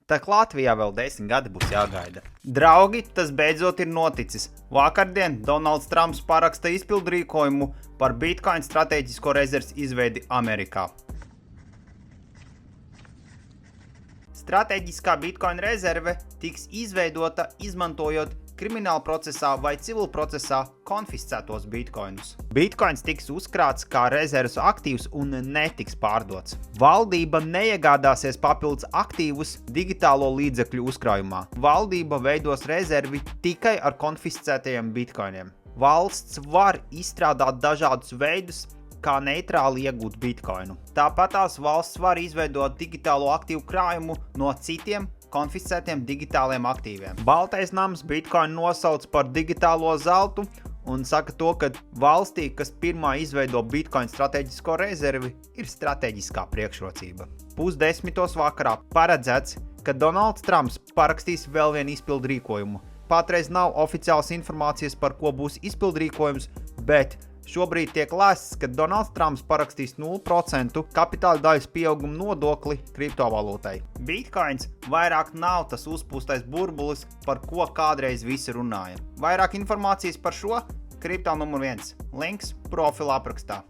Tak Latvijā vēl 10 gadi būs jāgaida. Draugi, tas beidzot ir noticis. Vakardien Donalds Trumps paraksta izpildrīkojumu par Bitcoin stratēģisko rezerves izveidi Amerikā. Stratēģiskā Bitcoin rezerve tiks izveidota izmantojot krimināla procesā vai civil procesā konfiscētos bitcoinus. Bitcoins tiks uzkrāts kā rezerves aktīvs un netiks pārdots. Valdība neiegādāsies papildus aktīvus digitālo līdzekļu uzkrājumā. Valdība veidos rezervi tikai ar konfiscētajiem bitcoiniem. Valsts var izstrādāt dažādus veidus, kā neitrāli iegūt bitcoinu. Tāpat tās valsts var izveidot digitālo aktīvu krājumu no citiem konfiscētiem digitāliem aktīviem. Baltais nams bitcoinu nosauc par digitālo zeltu un saka to, ka valstī, kas pirmā izveido bitcoin stratēģisko rezervi, ir stratēģiskā priekšrocība. 9:30 vakarā paredzēts, ka Donalds Trumps parakstīs vēl vienu izpildrīkojumu. Patreiz nav oficiālas informācijas, par ko būs izpildrīkojums, bet šobrīd tiek lēsts, ka Donalds Trumps parakstīs 0% kapitāla daļas pieauguma nodokli kriptovalūtai. Bitcoins vairāk nav tas uzpūstais burbulis, par ko kādreiz visi runāja. Vairāk informācijas par šo kripto numur 1. Links profila aprakstā.